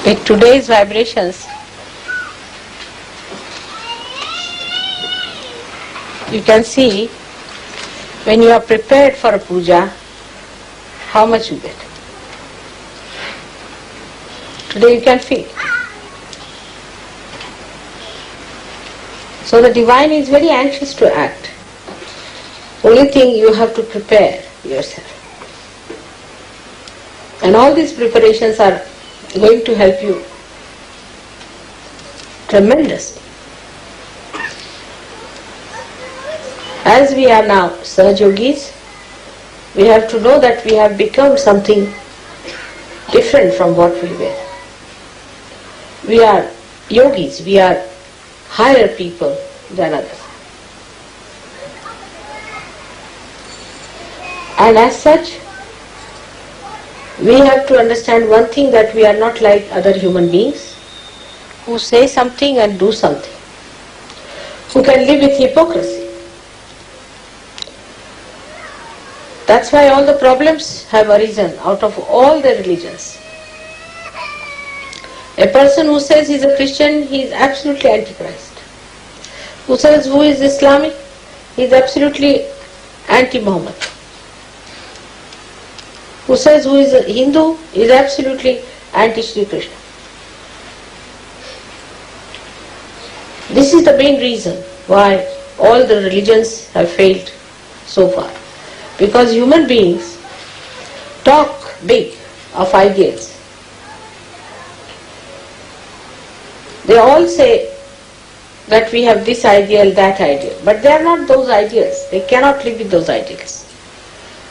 With today's vibrations, you can see when you are prepared for a puja, how much you get. Today you can feel. So the divine is very anxious to act. Only thing you have to prepare yourself. And all these preparations are going to help you tremendously. As we are now Sahaj Yogis, we have to know that we have become something different from what we were. We are yogis, we are higher people than others. And as such, we have to understand one thing, that we are not like other human beings who say something and do something, who can live with hypocrisy. That's why all the problems have arisen out of all the religions. A person who says he is a Christian, he is absolutely antichrist. Who says who is Islamic, he is absolutely anti-Muhammad. Who says who is a Hindu is absolutely anti-Shri Krishna. This is the main reason why all the religions have failed so far. Because human beings talk big of ideals. They all say that we have this ideal, that ideal. But they are not those ideals. They cannot live with those ideals.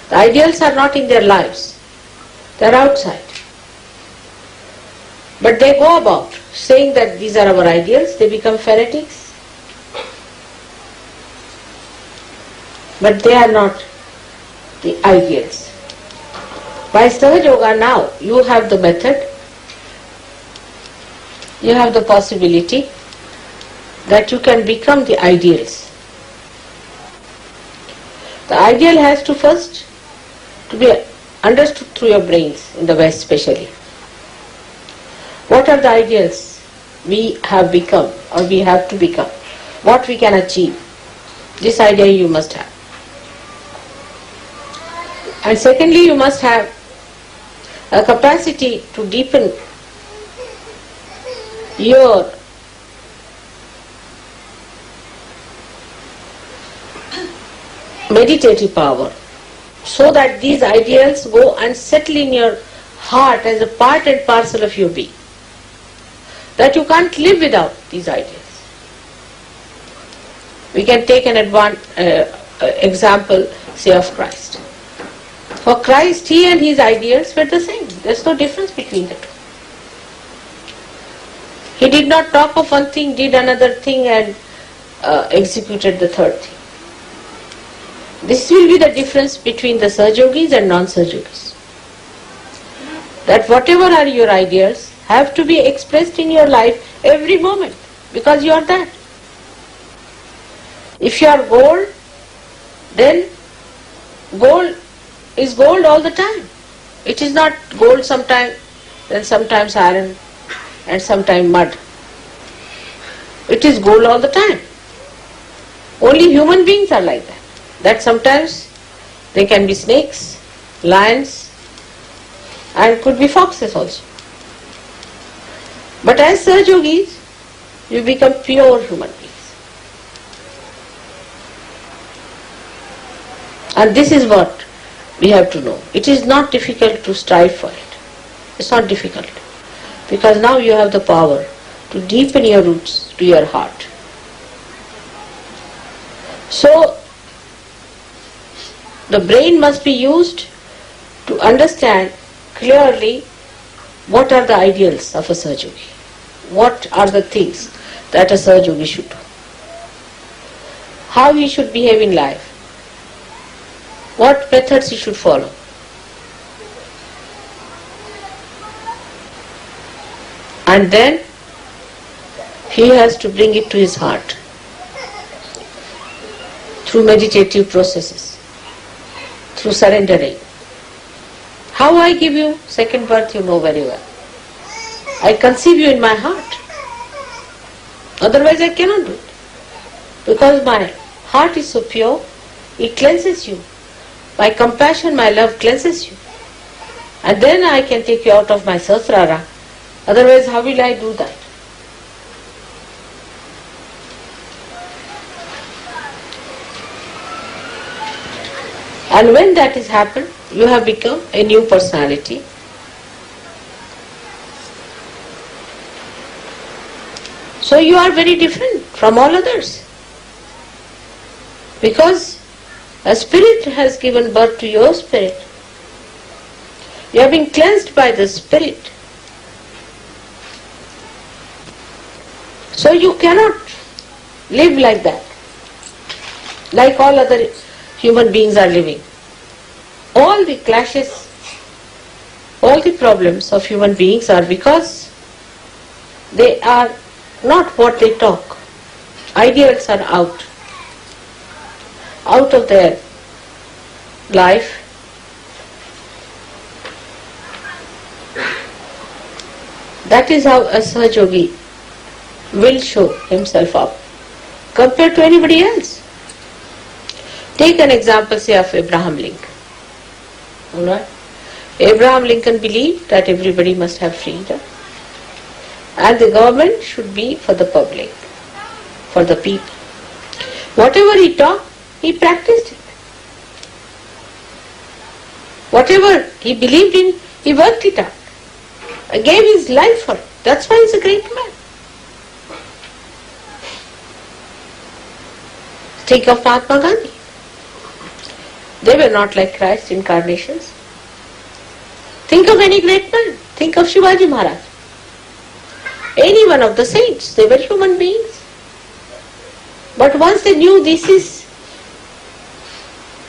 The ideals are not in their lives. They are outside. But they go about saying that these are our ideals. They become fanatics. But they are not the ideals. By Sahaj Yoga now, you have the method, you have the possibility that you can become the ideals. The ideal has to first to be understood through your brains, in the West especially. What are the ideals we have become or we have to become? What we can achieve? This idea you must have. And secondly, you must have a capacity to deepen your meditative power, so that these ideals go and settle in your heart as a part and parcel of your being. That you can't live without these ideals. We can take an example, say, of Christ. For Christ, he and his ideals were the same. There's no difference between the two. He did not talk of one thing, did another thing, and executed the third thing. This will be the difference between the Sahaj Yogis and non-Sahaj Yogis. That whatever are your ideals have to be expressed in your life every moment, because you are that. If you are gold, then gold is gold all the time. It is not gold sometimes, then sometimes iron, and sometimes mud. It is gold all the time. Only human beings are like that. That sometimes they can be snakes, lions, and could be foxes also. But as Sahaj Yogis, you become pure human beings. And this is what we have to know. It is not difficult to strive for it. It's not difficult. Because now you have the power to deepen your roots to your heart. So, the brain must be used to understand clearly what are the ideals of a Sahaj Yogi. What are the things that a Sahaj Yogi should do. How he should behave in life. What methods he should follow. And then he has to bring it to his heart through meditative processes, through surrendering. How I give you second birth, you know very well. I conceive you in my heart. Otherwise I cannot do it. Because my heart is so pure, it cleanses you. My compassion, my love cleanses you. And then I can take you out of my sasrara. Otherwise, how will I do that? And when that has happened, you have become a new personality. So you are very different from all others. Because a spirit has given birth to your spirit. You have been cleansed by the spirit. So you cannot live like that, like all other human beings are living. All the clashes, all the problems of human beings are because they are not what they talk. Ideals are out of their life. That is how a Sahajogi will show himself up compared to anybody else. Take an example, say, of Abraham Lincoln. Alright? Abraham Lincoln believed that everybody must have freedom and the government should be for the public, for the people. Whatever he taught, he practiced it. Whatever he believed in, he worked it out. Gave his life for it. That's why he's a great man. Think of Mahatma Gandhi. They were not like Christ incarnations. Think of any great man. Think of Shivaji Maharaj. Any one of the saints. They were human beings. But once they knew this is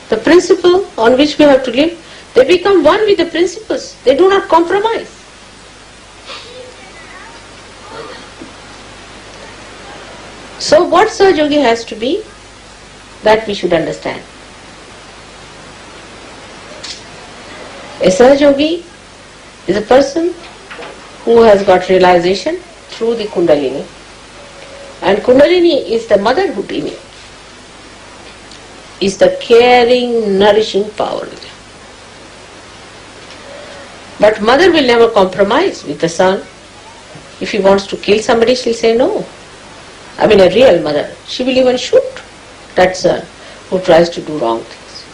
the principle on which we have to live, they become one with the principles. They do not compromise. So what Sahajogi has to be, that we should understand. A Sahajogi is a person who has got realization through the Kundalini. And Kundalini is the motherhood in you. Is the caring, nourishing power. But mother will never compromise with the son. If he wants to kill somebody, she'll say no. I mean, a real mother. She will even shoot that son who tries to do wrong things.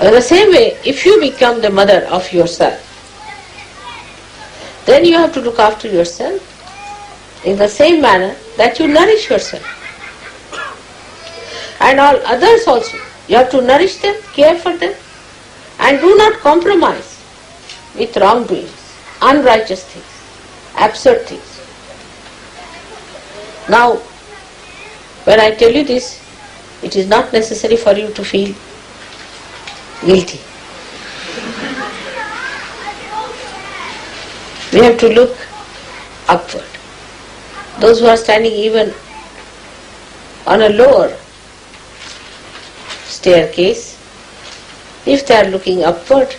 In the same way, if you become the mother of yourself, then you have to look after yourself in the same manner that you nourish yourself. And all others also. You have to nourish them, care for them, and do not compromise with wrongdoings, unrighteous things, absurd things. Now, when I tell you this, it is not necessary for you to feel guilty. We have to look upward. Those who are standing even on a lower staircase, if they are looking upward,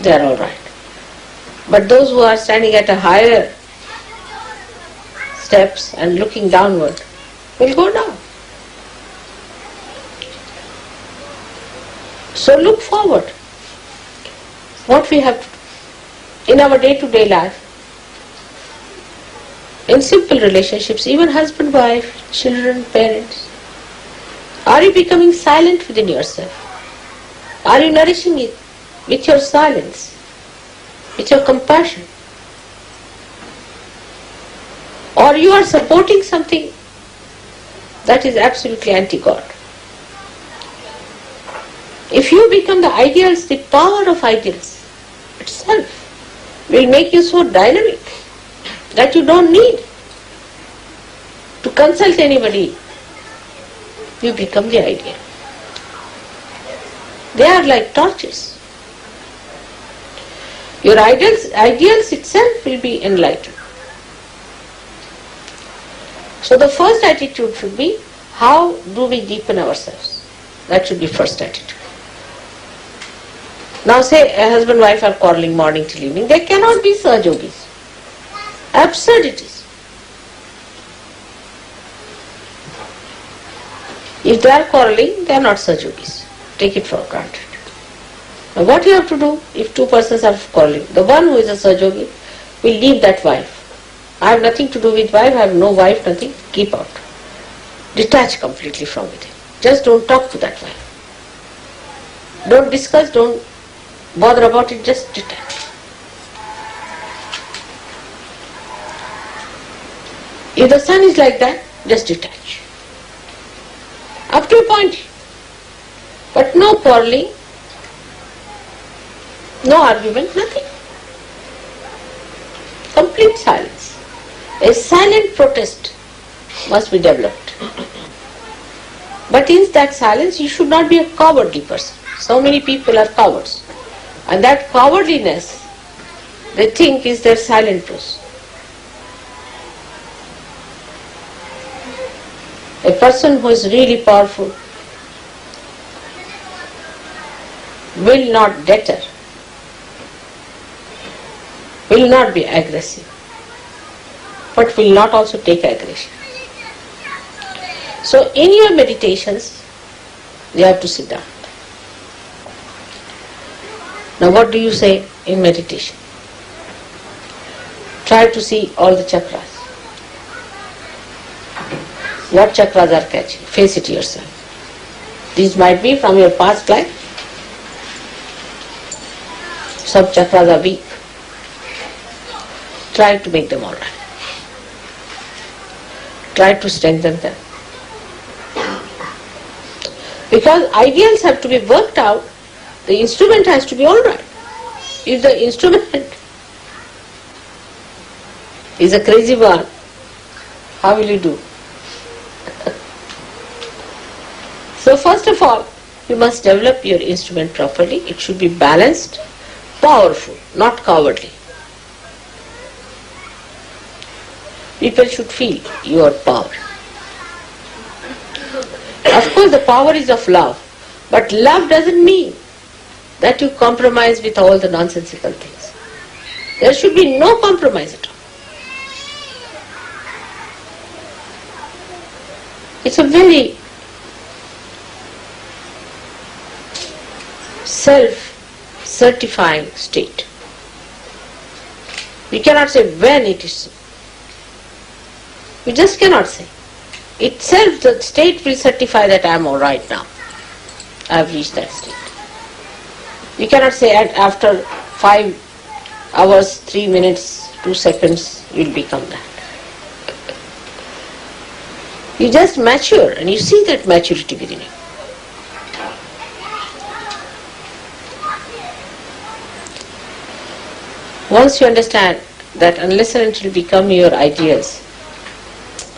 they are all right. But those who are standing at a higher steps and looking downward will go down. So look forward. What we have in our day-to-day life, in simple relationships, even husband, wife, children, parents, are you becoming silent within yourself? Are you nourishing it with your silence, with your compassion? Or you are supporting something that is absolutely anti-God? If you become the ideals, the power of ideals itself will make you so dynamic that you don't need to consult anybody. You become the ideal. They are like torches. Your ideals itself will be enlightened. So the first attitude should be, how do we deepen ourselves? That should be first attitude. Now say a husband and wife are quarreling morning till evening. They cannot be Sahajogis. Absurdities. If they are quarreling, they are not Sahajogis. Take it for granted. Now what you have to do if two persons are quarreling? The one who is a Sahajogi will leave that wife. I have nothing to do with wife, I have no wife, nothing. Keep out. Detach completely from it. Just don't talk to that wife. Don't discuss, don't bother about it, just detach. If the son is like that, just detach. Up to a point. But no quarreling, no argument, nothing. Complete silence. A silent protest must be developed. But in that silence, you should not be a cowardly person. So many people are cowards. And that cowardliness, they think is their silent truth. A person who is really powerful will not deter, will not be aggressive, but will not also take aggression. So in your meditations, you have to sit down. Now what do you say in meditation? Try to see all the chakras. What chakras are catching? Face it yourself. These might be from your past life. Some chakras are weak. Try to make them all right. Try to strengthen them. Because ideals have to be worked out, the instrument has to be all right. If the instrument is a crazy one, how will you do? So first of all, you must develop your instrument properly. It should be balanced, powerful, not cowardly. People should feel your power. Of course, the power is of love, but love doesn't mean that you compromise with all the nonsensical things. There should be no compromise at all. It's a very self-certifying state. You cannot say when it is so. You just cannot say. Itself, the state will certify that I am all right now. I have reached that state. You cannot say after 5 hours, 3 minutes, 2 seconds, you will become that. You just mature and you see that maturity within you. Once you understand that unless and until you become your ideas,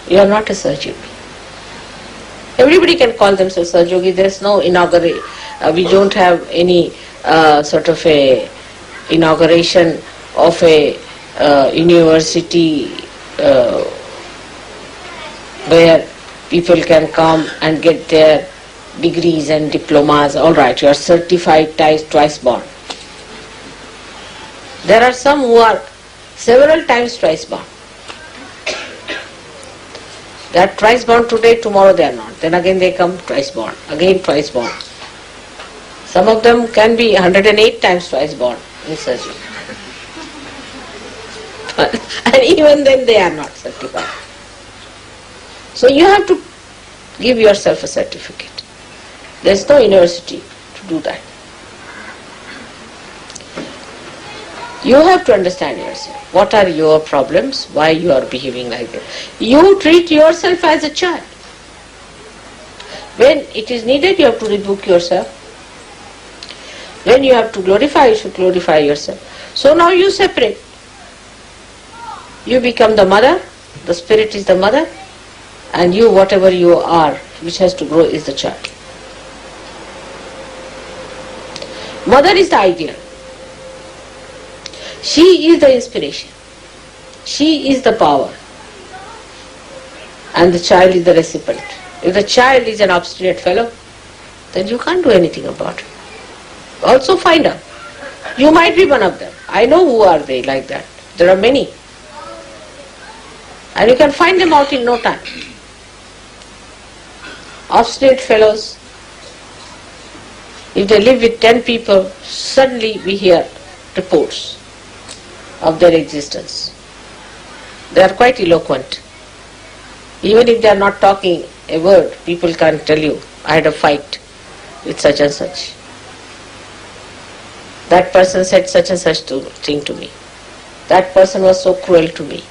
you are not a Sahajogi. Everybody can call themselves Sahajogi. There is no inauguration. We don't have any sort of a inauguration of a university where people can come and get their degrees and diplomas. All right, you are certified twice born. There are some who are several times twice born. They are twice born today, tomorrow they are not. Then again they come twice born, again twice born. Some of them can be 108 times twice born in surgery. And even then they are not certified. So you have to give yourself a certificate. There is no university to do that. You have to understand yourself. What are your problems? Why you are behaving like that? You treat yourself as a child. When it is needed, you have to rebuke yourself. When you have to glorify, you should glorify yourself. So now you separate. You become the mother, the spirit is the mother, and you, whatever you are, which has to grow, is the child. Mother is the ideal. She is the inspiration. She is the power. And the child is the recipient. If the child is an obstinate fellow, then you can't do anything about it. Also find out You might be one of them. I know who are they like that. There are many. And you can find them out in no time. Obstinate fellows, if they live with 10 people, suddenly we hear reports of their existence. They are quite eloquent. Even if they are not talking a word, people can tell you, I had a fight with such and such. That person said such and such thing to me. That person was so cruel to me.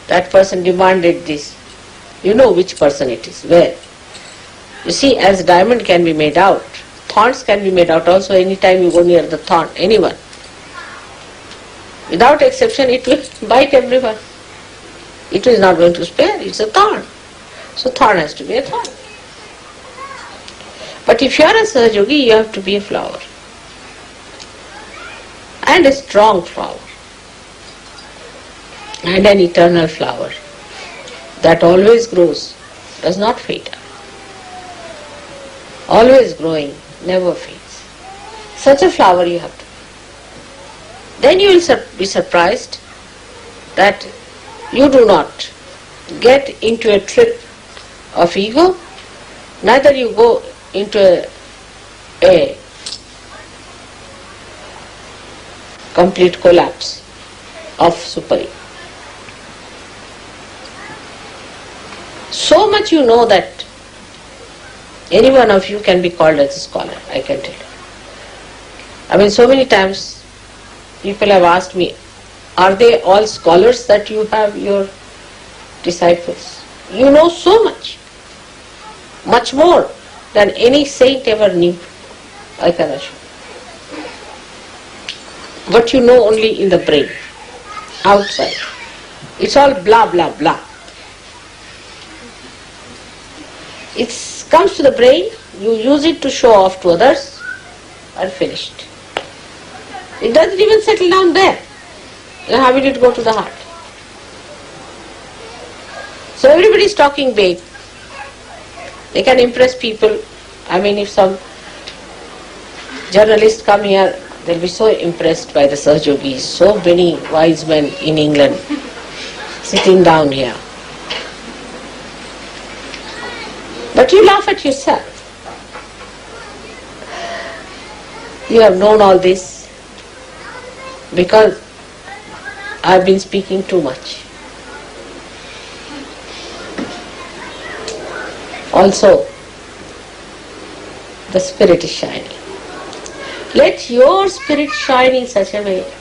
That person demanded this. You know which person it is, where. You see, as diamond can be made out, thorns can be made out also any time you go near the thorn, anyone. Without exception, it will bite everyone. It is not going to spare, it's a thorn. So thorn has to be a thorn. But if you are a Sahajogi, you have to be a flower. And a strong flower. And an eternal flower that always grows, does not fade. Always growing, never fades. Such a flower you have to be. Then you will be surprised that you do not get into a trip of ego, neither you go into a complete collapse of super-ego. So much you know that any one of you can be called as a scholar, I can tell you. I mean, so many times people have asked me, are they all scholars that you have your disciples? You know so much, much more than any saint ever knew, I can assure. But you know only in the brain, outside. It's all blah, blah, blah. It comes to the brain, you use it to show off to others, and finished. It doesn't even settle down there. Then how will it go to the heart? So everybody is talking big. They can impress people. I mean, if some journalists come here, they'll be so impressed by the Sahajogis. So many wise men in England sitting down here. But you laugh at yourself. You have known all this because I've been speaking too much. Also, the spirit is shining. Let your spirit shine in such a way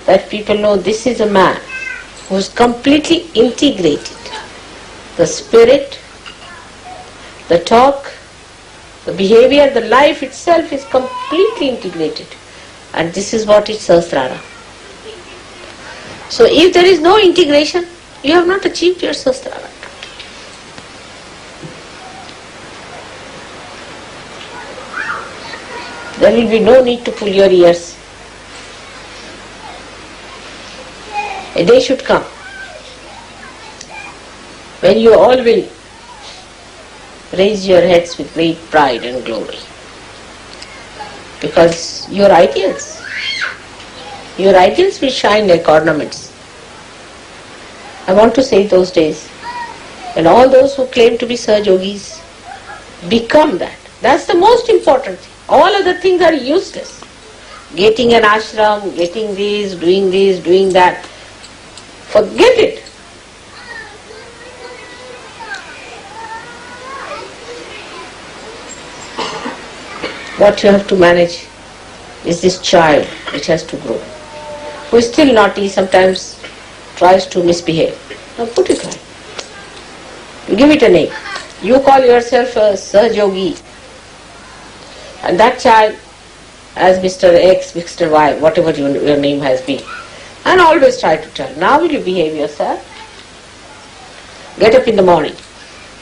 that people know this is a man who is completely integrated. The spirit, the talk, the behavior, the life itself is completely integrated. And this is what is Sahasrara. So if there is no integration, you have not achieved your Sahasrara. There will be no need to pull your ears. A day should come when you all will raise your heads with great pride and glory. Because your ideals will shine like ornaments. I want to say those days when all those who claim to be Sahajogis become that. That's the most important thing. All other things are useless. Getting an ashram, getting this, doing that. Forget it. What you have to manage is this child which has to grow, who is still naughty, sometimes tries to misbehave. Now put it right. You give it a name. You call yourself a Sahajogi. And that child, as Mr. X, Mr. Y, whatever your name has been, and always try to tell, now will you behave yourself? Get up in the morning,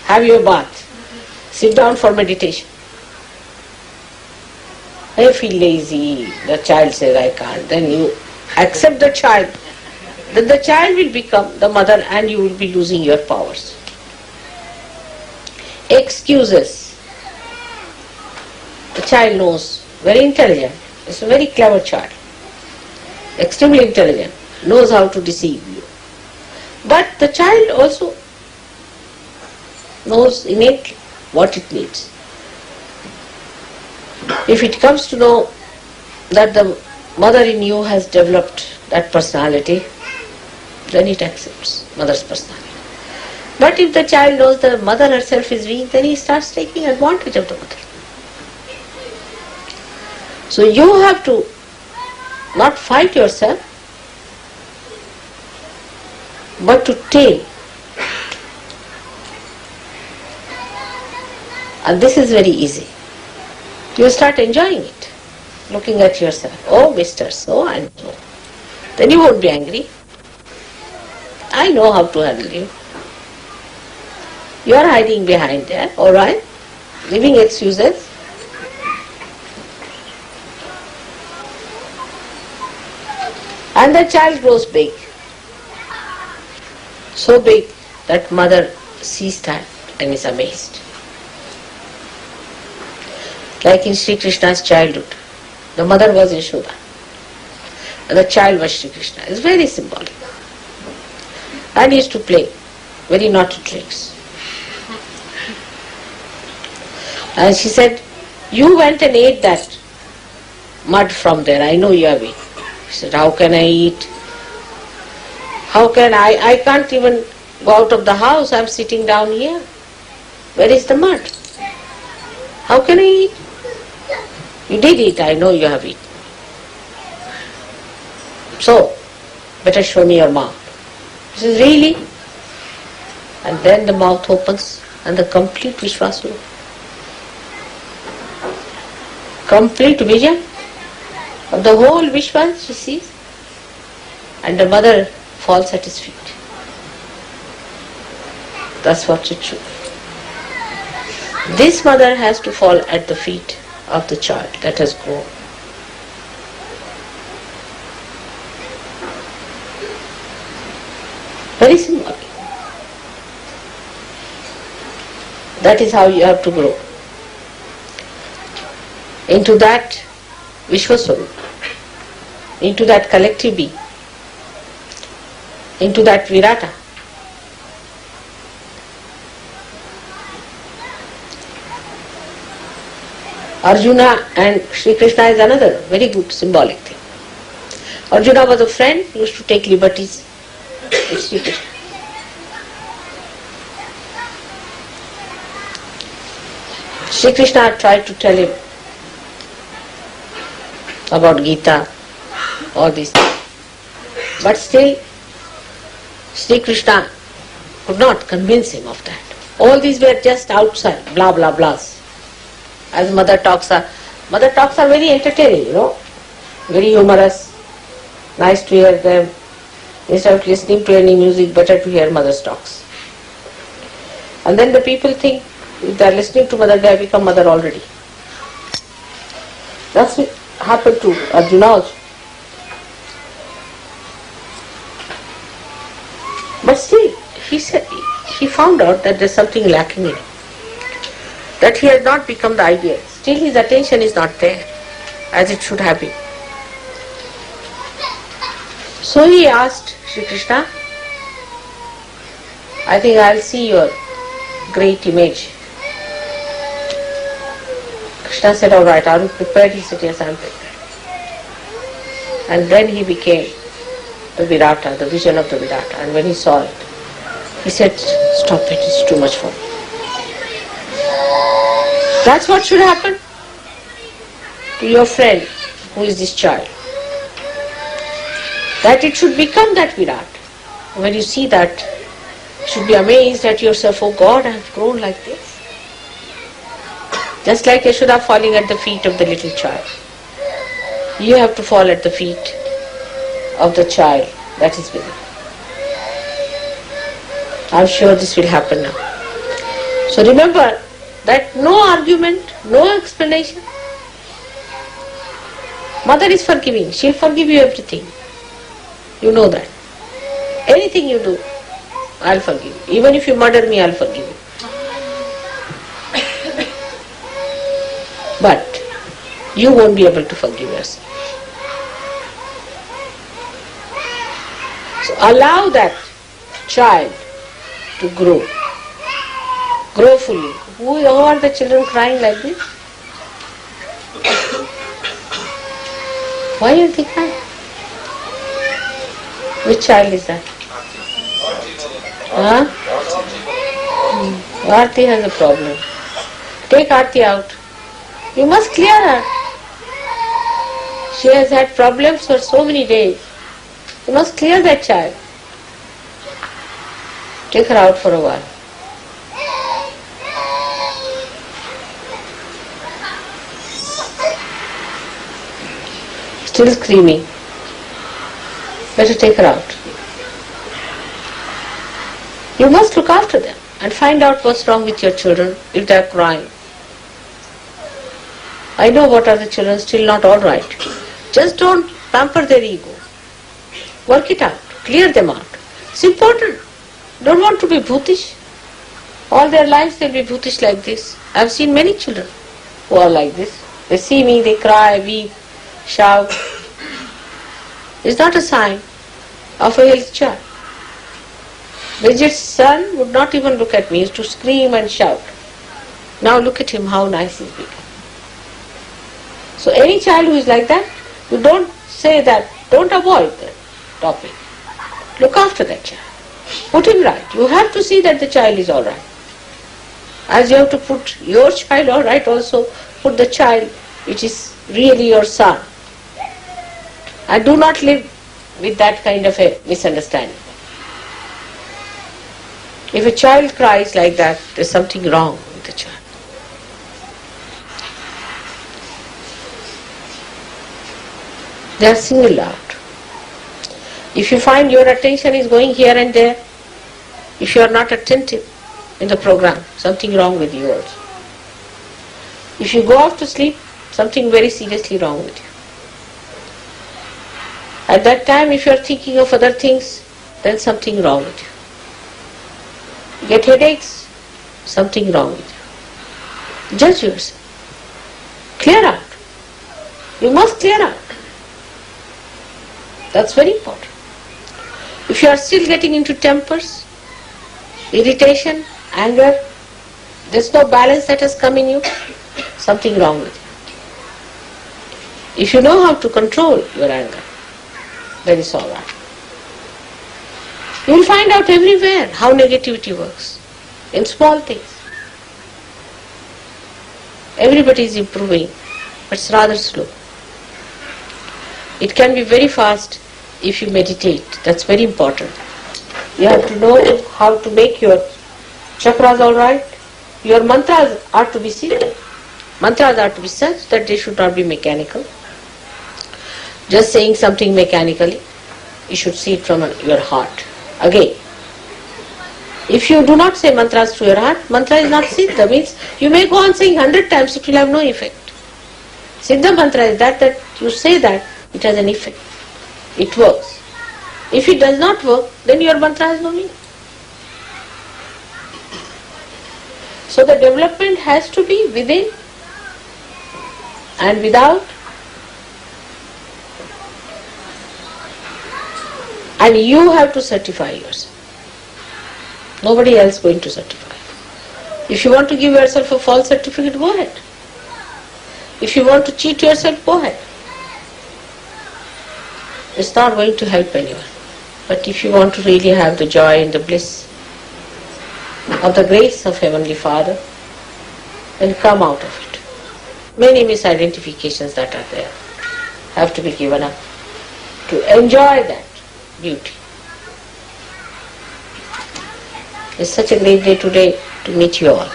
have your bath, sit down for meditation. I feel lazy, the child says I can't. Then you accept the child, then the child will become the mother and you will be losing your powers. Excuses. The child knows, very intelligent. It's a very clever child, extremely intelligent, knows how to deceive you. But the child also knows innately what it needs. If it comes to know that the mother in you has developed that personality, then it accepts mother's personality. But if the child knows the mother herself is weak, then he starts taking advantage of the mother. So you have to not fight yourself, but to tame. And this is very easy. You start enjoying it, looking at yourself. Oh, mister, so and so. Then you won't be angry. I know how to handle you. You are hiding behind there, alright? Giving excuses. And the child grows big. So big that mother sees that and is amazed. Like in Sri Krishna's childhood, the mother was Yashoda and the child was Sri Krishna. It's very symbolic. And he used to play very naughty tricks. And she said, you went and ate that mud from there. I know you have eaten. He said, how can I eat? How can I can't even go out of the house. I'm sitting down here. Where is the mud? How can I eat? You did eat. I know you have eaten. So, better show me your mouth. He says, really? And then the mouth opens and the complete Vishwasura. Complete vision of the whole Vishwa she sees, and the mother falls at his feet. That's what it should be. This mother has to fall at the feet of the child that has grown. Very symbolic. That is how you have to grow into that Vishwaswarup, into that collective being, into that Virata. Arjuna and Sri Krishna is another very good symbolic thing. Arjuna was a friend, he used to take liberties with Sri Krishna. Sri Krishna had tried to tell him about Gita, all these things. But still, Sri Krishna could not convince him of that. All these were just outside, blah blah blahs. As mother talks are very entertaining, very humorous, nice to hear them. Instead of listening to any music, better to hear mother's talks. And then the people think, if they are listening to mother, they have become mother already. That's what happened to Arjuna also. But still, he found out that there is something lacking in him. That he has not become the ideal. Still his attention is not there as it should have been. So he asked Sri Krishna, I think I'll see your great image. Krishna said, alright, are you prepared? He said, yes, I am prepared. And then he became the Virata, the vision of the Virata. And when he saw it, he said, stop it, it's too much for me. That's what should happen to your friend who is this child. That it should become that Virat. When you see that, you should be amazed at yourself, oh God, I have grown like this. Just like Yashoda falling at the feet of the little child. You have to fall at the feet of the child that is within. I'm sure this will happen now. So remember that no argument, no explanation. Mother is forgiving. She'll forgive you everything. You know that. Anything you do, I'll forgive you. Even if you murder me, I'll forgive you. But you won't be able to forgive yourself. So allow that child to grow fully. Who are the children crying like this? Why are they crying? Which child is that? Huh? Aarti has a problem. Take Aarti out. You must clear her. She has had problems for so many days. You must clear that child. Take her out for a while. Still screaming. Better take her out. You must look after them and find out what's wrong with your children if they are crying. I know what are the children still not all right. Just don't pamper their ego. Work it out. Clear them out. It's important. Don't want to be bhutish. All their lives they'll be bhutish like this. I've seen many children who are like this. They see me, they cry, weep, shout. It's not a sign of a healthy child. Bridget's son would not even look at me. He used to scream and shout. Now look at him, how nice he's become. So any child who is like that, you don't say that, don't avoid that topic. Look after that child. Put him right. You have to see that the child is all right. As you have to put your child all right, also put the child which is really your son. And do not live with that kind of a misunderstanding. If a child cries like that, there's something wrong with the child. They are singled out. If you find your attention is going here and there, if you are not attentive in the program, something wrong with you also. If you go off to sleep, something very seriously wrong with you. At that time, if you are thinking of other things, then something wrong with you. You get headaches, something wrong with you. Judge yourself. Clear out. You must clear out. That's very important. If you are still getting into tempers, irritation, anger, there's no balance that has come in you, something wrong with you. If you know how to control your anger, then it's all right. You will find out everywhere how negativity works, in small things. Everybody is improving, but it's rather slow. It can be very fast if you meditate. That's very important. You have to know how to make your chakras all right. Your mantras are to be seen. Mantras are to be such that they should not be mechanical. Just saying something mechanically, you should see it from your heart. Again, if you do not say mantras to your heart, mantra is not siddha. Means you may go on saying 100 times, it will have no effect. Siddha mantra is that you say that, it has an effect. It works. If it does not work, then your mantra has no meaning. So the development has to be within and without, and you have to certify yourself. Nobody else going to certify. If you want to give yourself a false certificate, go ahead. If you want to cheat yourself, go ahead. It's not going to help anyone. But if you want to really have the joy and the bliss of the grace of Heavenly Father, then come out of it. Many misidentifications that are there have to be given up to enjoy that beauty. It's such a great day today to meet you all.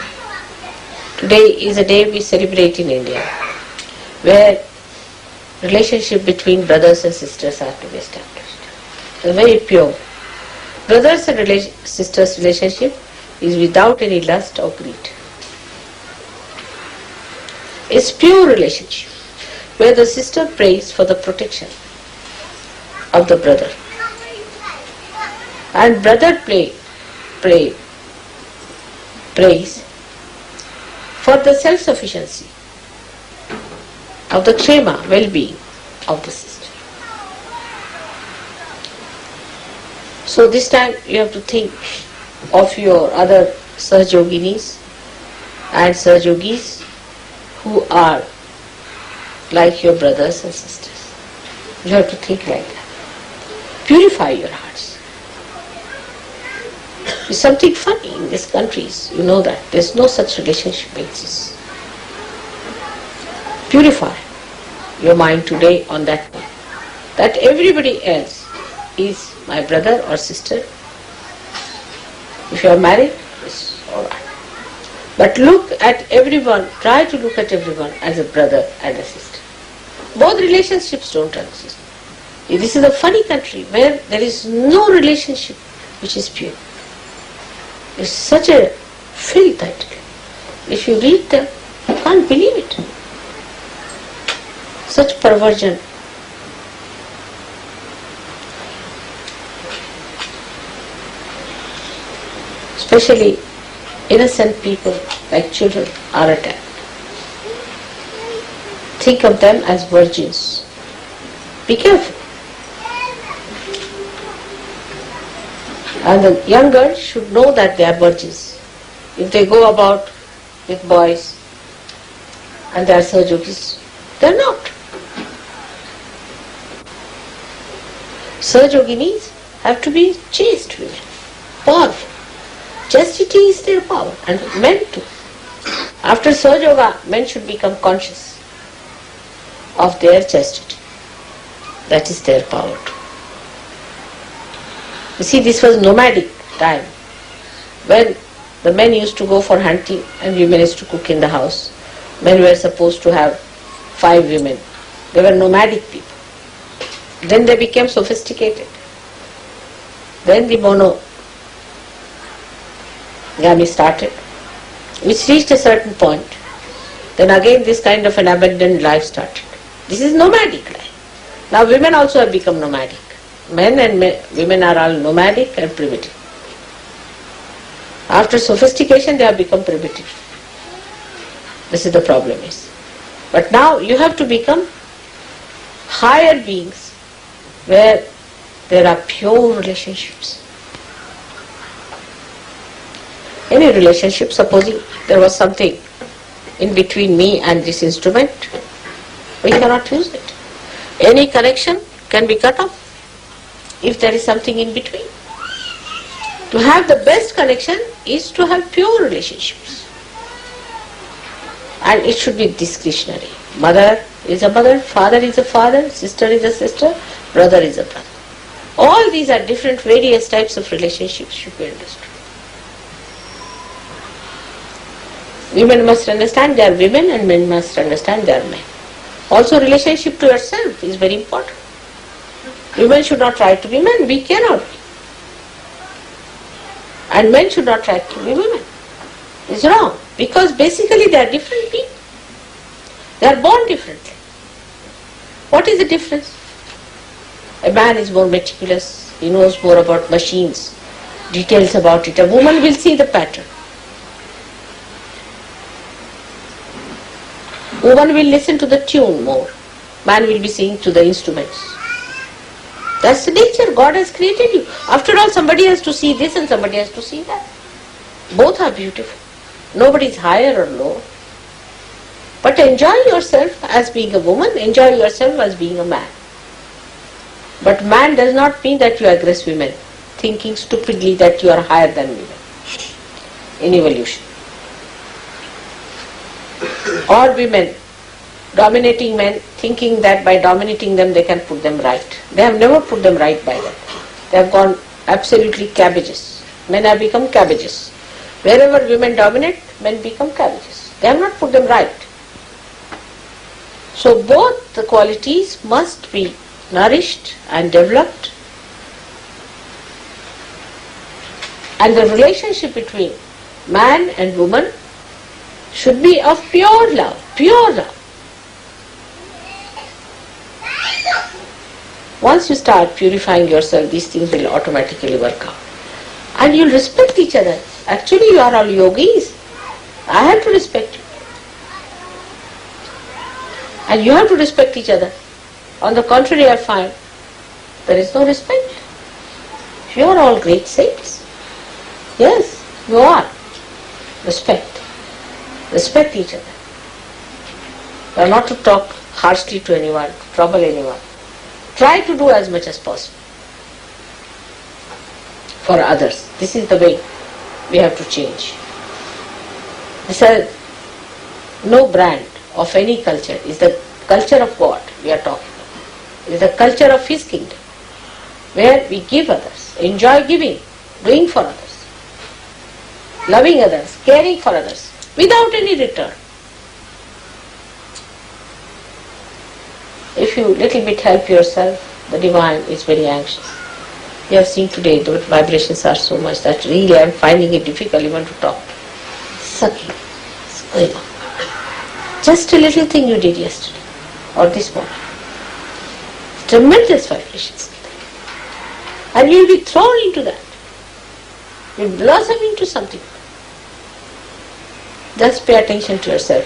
Today is a day we celebrate in India, where relationship between brothers and sisters are to be established. It's very pure. Brothers and sisters relationship is without any lust or greed. It's pure relationship where the sister prays for the protection of the brother and brother prays for the self-sufficiency of the kshema, well-being of the sister. So this time you have to think of your other Sahajoginis and Sahajogis who are like your brothers and sisters. You have to think like that. Purify your hearts. It's something funny in these countries, you know that. There's no such relationship exists. Purify your mind today on that one. That everybody else is my brother or sister. If you are married, it's alright. But look at everyone, try to look at everyone as a brother and a sister. Both relationships don't exist. This is a funny country where there is no relationship which is pure. It's such a filth actually. If you read them, you can't believe it. Such perversion. Especially innocent people like children are attacked. Think of them as virgins. Be careful. And the young girls should know that they are virgins. If they go about with boys and they are Sahajogis, they are not. Sahajoginis have to be chaste women, powerful. Chastity is their power, and men too. After Sahajoga, men should become conscious of their chastity. That is their power too. You see, this was nomadic time, when the men used to go for hunting and women used to cook in the house. Men were supposed to have 5 women. They were nomadic people. Then they became sophisticated. Then the monogamy started, which reached a certain point. Then again this kind of an abandoned life started. This is nomadic life. Now women also have become nomadic. Men and women are all nomadic and primitive. After sophistication they have become primitive. This is the problem is. But now you have to become higher beings where there are pure relationships. Any relationship, supposing there was something in between me and this instrument, we cannot use it. Any connection can be cut off if there is something in between. To have the best connection is to have pure relationships. And it should be discretionary. Mother is a mother, father is a father, sister is a sister, brother is a brother. All these are different various types of relationships should be understood. Women must understand they are women and men must understand they are men. Also relationship to yourself is very important. Women should not try to be men, we cannot be. And men should not try to be women. It's wrong, because basically they are different people. They are born differently. What is the difference? A man is more meticulous, he knows more about machines, details about it. A woman will see the pattern. Woman will listen to the tune more. Man will be seeing to the instruments. That's the nature. God has created you. After all, somebody has to see this and somebody has to see that. Both are beautiful. Nobody is higher or lower. But enjoy yourself as being a woman, enjoy yourself as being a man. But man does not mean that you aggress women, thinking stupidly that you are higher than women in evolution. Or women dominating men, thinking that by dominating them they can put them right. They have never put them right by that. They have gone absolutely cabbages. Men have become cabbages. Wherever women dominate, men become cabbages. They have not put them right. So both the qualities must be nourished and developed, and the relationship between man and woman should be of pure love, pure love. Once you start purifying yourself, these things will automatically work out. And you'll respect each other. Actually, you are all yogis. I have to respect you. And you have to respect each other. On the contrary, I find there is no respect. You are all great saints. Yes, you are. Respect. Respect each other. You are not to talk harshly to anyone, trouble anyone. Try to do as much as possible for others. This is the way we have to change. This is no brand of any culture. Is the culture of God we are talking about. It is the culture of His kingdom, where we give others, enjoy giving, doing for others, loving others, caring for others, without any return. If you little bit help yourself, the divine is very anxious. You have seen today the vibrations are so much that really I am finding it difficult even to talk. Sucking. It's going on. Just a little thing you did yesterday or this morning. Tremendous vibrations. And you will be thrown into that. You will blossom into something. Just pay attention to yourself.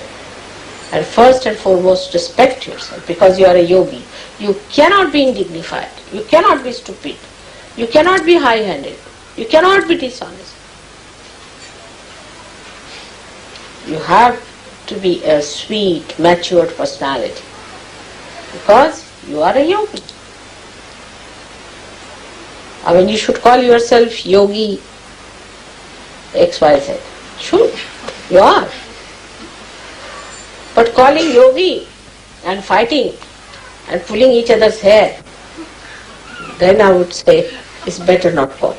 And first and foremost, respect yourself, because you are a yogi. You cannot be indignified. You cannot be stupid. You cannot be high-handed. You cannot be dishonest. You have to be a sweet, matured personality, because you are a yogi. I mean, you should call yourself Yogi XYZ. Sure, you are. But calling yogi and fighting and pulling each other's hair, then I would say it's better not call.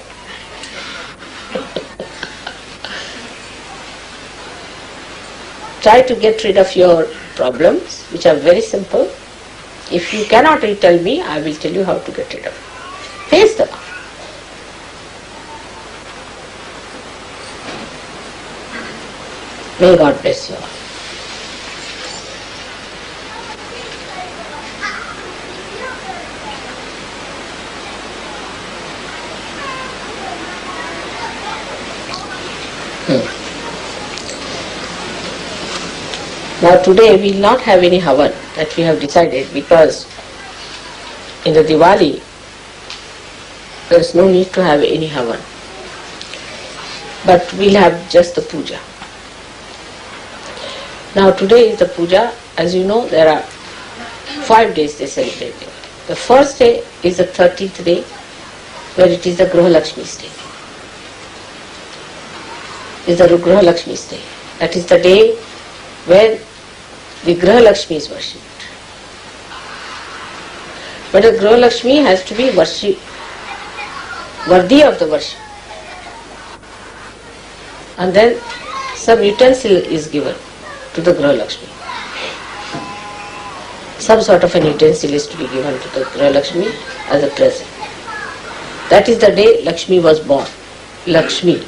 Try to get rid of your problems, which are very simple. If you cannot tell me, I will tell you how to get rid of it. Face them. May God bless you all. Now today we will not have any HUN, that we have decided, because in the Diwali there is no need to have any HUN. But we will have just the puja. Now today is the puja. As you know, there are 5 days they celebrate it. The first day is the 13th day, where it is the Graha Lakshmi's day. Is the Graha Lakshmi's day. That is the day when the Graha Lakshmi is worshipped. But the Graha Lakshmi has to be worthy of the worship. And then some utensil is given to the Graha Lakshmi. Some sort of an utensil is to be given to the Graha Lakshmi as a present. That is the day Lakshmi was born. Lakshmi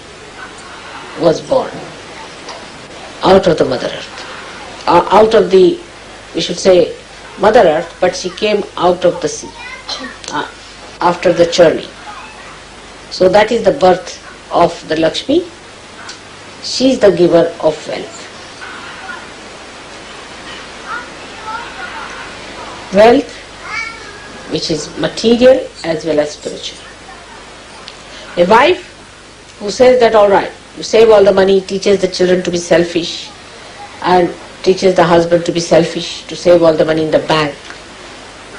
was born out of the Mother Earth. Out of the, we should say, Mother Earth, but she came out of the sea after the journey. So that is the birth of the Lakshmi. She is the giver of wealth. Wealth which is material as well as spiritual. A wife who says that all right, you save all the money, teaches the children to be selfish, and teaches the husband to be selfish, to save all the money in the bank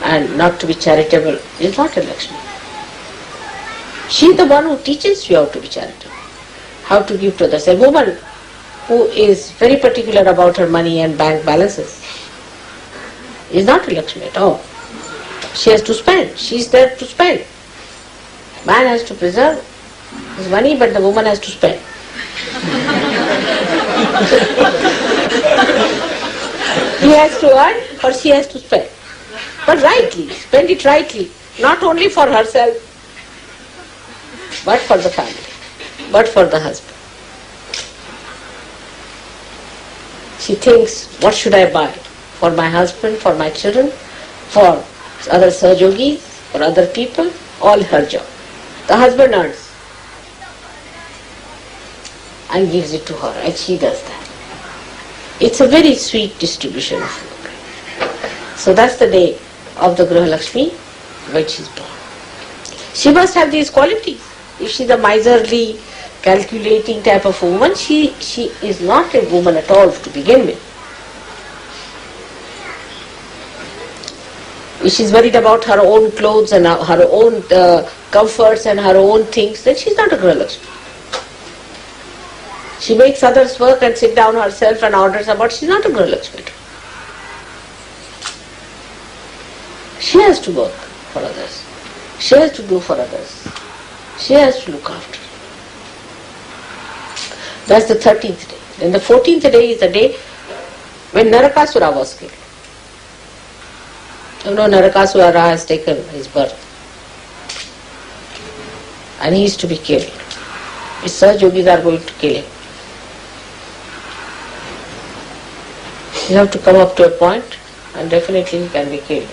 and not to be charitable, is not a Lakshmi. She is the one who teaches you how to be charitable, how to give to others. A woman who is very particular about her money and bank balances is not a Lakshmi at all. She has to spend. She is there to spend. Man has to preserve his money, but the woman has to spend. He has to earn or she has to spend. But rightly, spend it rightly, not only for herself, but for the family, but for the husband. She thinks, what should I buy? For my husband, for my children, for other Sahajogis, for other people, all her job. The husband earns and gives it to her, and she does that. It's a very sweet distribution of food. So that's the day of the Graha Lakshmi when she is born. She must have these qualities. If she is a miserly, calculating type of woman, she is not a woman at all to begin with. If she is worried about her own clothes and her own comforts and her own things, then she is not a Graha Lakshmi. She makes others work and sit down herself and orders about, she is not a Graha Lakshmi. She has to work for others. She has to do for others. She has to look after. That's the 13th day. Then the 14th day is the day when Narakasura was killed. You know, Narakasura has taken his birth. And he is to be killed. His Saj Yogis are going to kill him. You have to come up to a point and definitely he can be killed.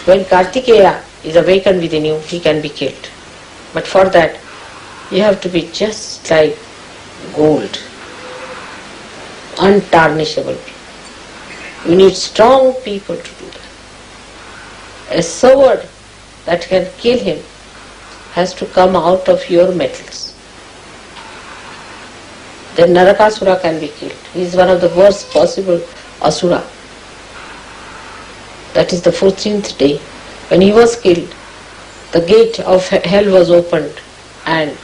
When Kartikeya is awakened within you, he can be killed. But for that, you have to be just like gold, untarnishable. You need strong people to do that. A sword that can kill him has to come out of your metals. Then Narakasura can be killed. He is one of the worst possible asura. That is the 14th day. When he was killed, the gate of hell was opened and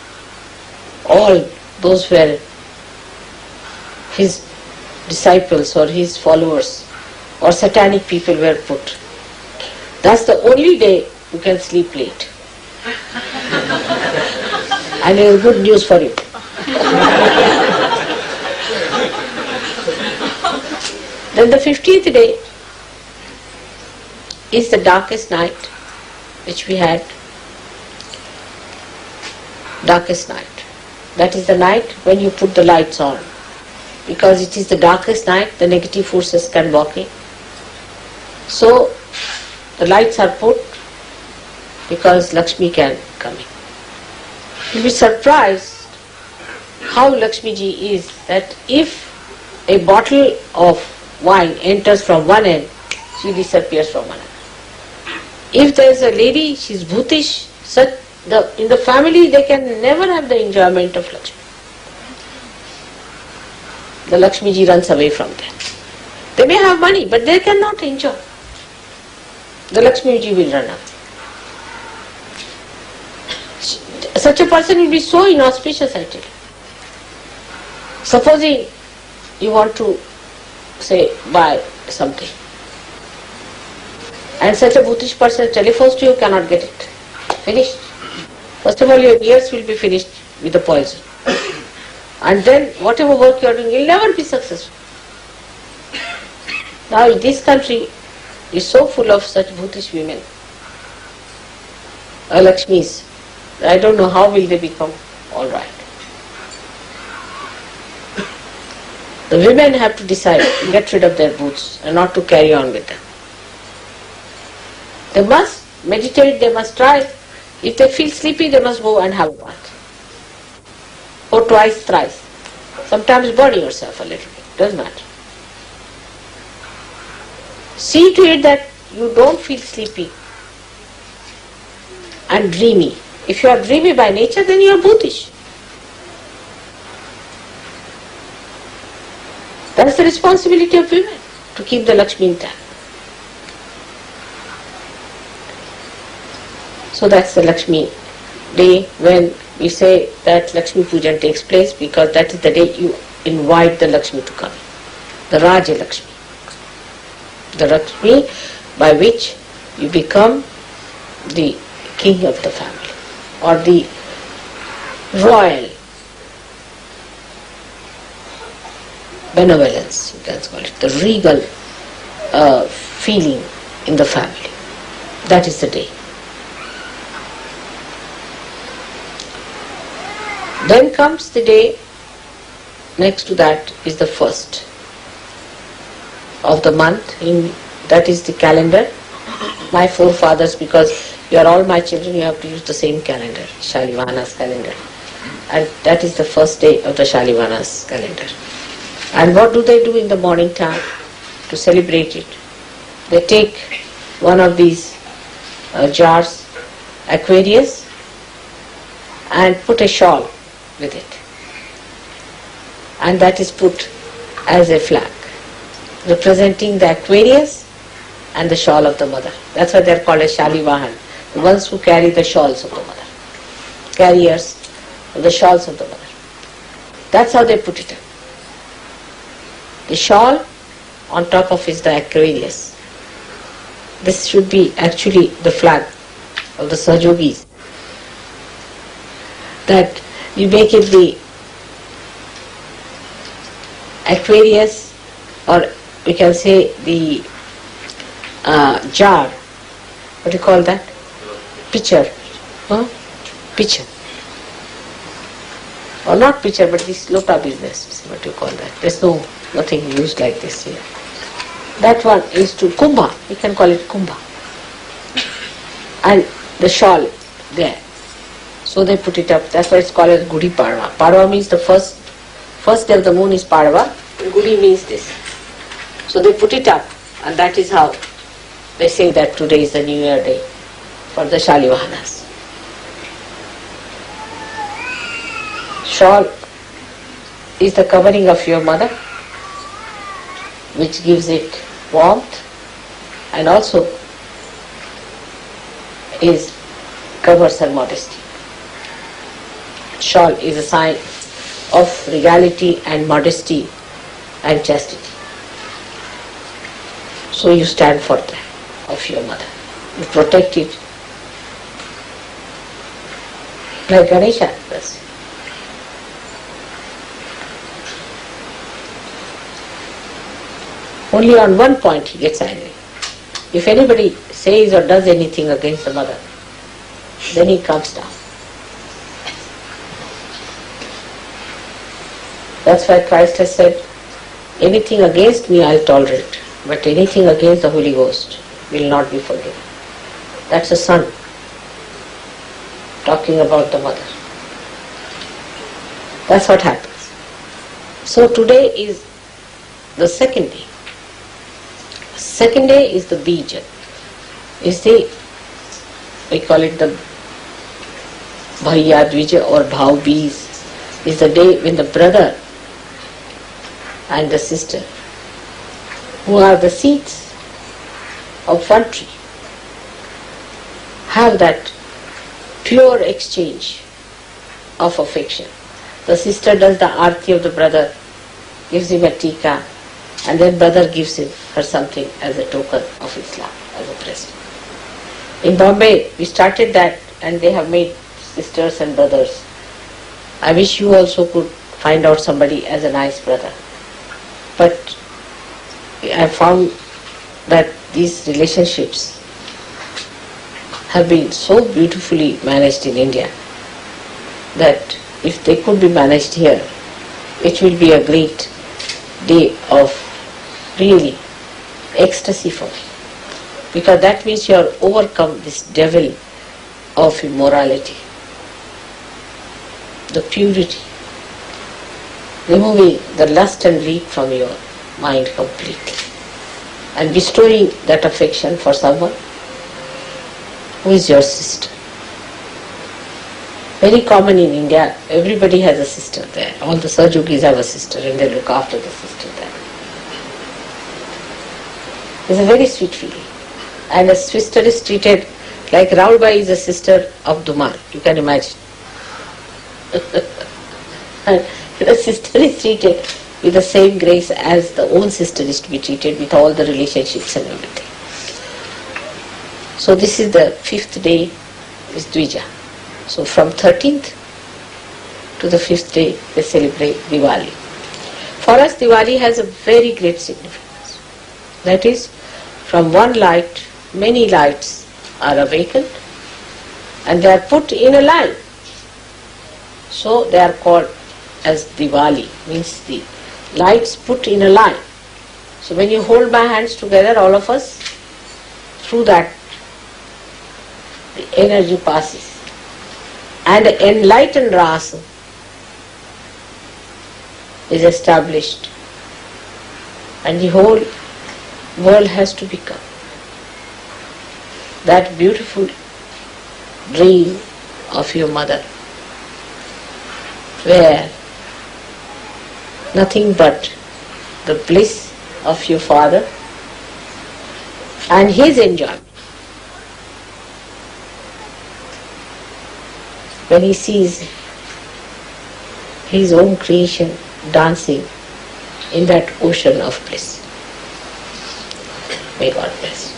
all those were his disciples or his followers or satanic people were put. That's the only day you can sleep late. And it is good news for you. Then the 15th day is the darkest night which we had. Darkest night. That is the night when you put the lights on. Because it is the darkest night, the negative forces can walk in. So the lights are put because Lakshmi can come in. You'll be surprised how Lakshmi ji is, that if a bottle of wine enters from one end, she disappears from another. If there is a lady, she is bhutish, in the family they can never have the enjoyment of Lakshmi. The Lakshmi ji runs away from them. They may have money, but they cannot enjoy. The Lakshmi ji will run away. Such a person will be so inauspicious, I tell you. Supposing you want to, say, buy something, and such a bhutish person telephones to you, cannot get it. Finished. First of all, your ears will be finished with the poison. And then whatever work you are doing, you will never be successful. Now this country is so full of such bhutish women, Lakshmis. I don't know how will they become all right. The women have to decide to get rid of their boots and not to carry on with them. They must meditate, they must try. If they feel sleepy, they must go and have a bath. Or twice, thrice. Sometimes burn yourself a little bit, doesn't matter. See to it that you don't feel sleepy and dreamy. If you are dreamy by nature, then you are bhutish. That's the responsibility of women, to keep the Lakshmi intact. So that's the Lakshmi day when we say that Lakshmi Puja takes place, because that is the day you invite the Lakshmi to come. The Raja Lakshmi. The Lakshmi by which you become the king of the family or the royal benevolence, you can call it, the regal feeling in the family. That is the day. Then comes the day, next to that is the first of the month, that is the calendar. My forefathers, because you are all my children, you have to use the same calendar, Shalivana's calendar. And that is the first day of the Shalivana's calendar. And what do they do in the morning time to celebrate it? they take one of these jars, Aquarius, and put a shawl with it. And that is put as a flag, representing the Aquarius and the shawl of the mother. That's why they are called as Shalivahan, the ones who carry the shawls of the mother, carriers of the shawls of the mother. That's how they put it up. The shawl, on top of is the Aquarius. This should be actually the flag of the Sahajogis. That you make it the Aquarius, or we can say the jar. What do you call that? Pitcher. Pitcher. Or not pitcher, but this lota business. What do you call that? There's nothing used like this here. That one is to kumbha. We can call it kumbha. And the shawl there. So they put it up. That's why it's called as Gudi Padwa. Padwa means the first day of the moon is Padwa. Gudi means this. So they put it up, and that is how they say that today is the New Year day for the Shalivahanas. Shawl is the covering of your mother, which gives it warmth, and also covers her modesty. Shawl is a sign of regality and modesty and chastity. So you stand for that of your mother. You protect it like Ganesha does. Only on one point he gets angry. If anybody says or does anything against the mother, then he comes down. That's why Christ has said, anything against me I'll tolerate, but anything against the Holy Ghost will not be forgiven. That's a son talking about the mother. That's what happens. So today is the second day. Second day is the Bija. We call it the Bhaiya Dvija or Bhav Beez. Is the day when the brother and the sister, who are the seeds of one tree, have that pure exchange of affection. The sister does the arti of the brother, gives him a tika, and then brother gives her something as a token of his love, as a present. In Bombay, we started that, and they have made sisters and brothers. I wish you also could find out somebody as a nice brother. But I found that these relationships have been so beautifully managed in India that if they could be managed here, it will be a great day of really ecstasy for me. Because that means you have overcome this devil of immorality, the purity, removing the lust and greed from your mind completely, and bestowing that affection for someone who is your sister. Very common in India, everybody has a sister there. All the Sahajogis have a sister and they look after the sister there. It's a very sweet feeling. And a sister is treated like Raulbai is a sister of Dumar. You can imagine. And the sister is treated with the same grace as the own sister is to be treated, with all the relationships and everything. So this is the 5th day, is Dvija. So from 13th to the 5th day they celebrate Diwali. For us Diwali has a very great significance. That is, from one light, many lights are awakened and they are put in a line. So they are called as Diwali, means the lights put in a line. So when you hold my hands together, all of us, through that the energy passes. And enlightened rasa is established. And the whole world has to become that beautiful dream of your mother, where nothing but the bliss of your father and his enjoyment. When he sees his own creation dancing in that ocean of bliss. May God bless.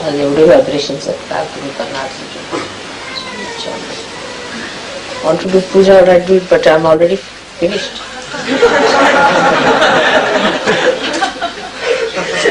आज एवढे vibrations आहेत काय तुम्ही करणार want to do puja or I do it, but I'm already finished.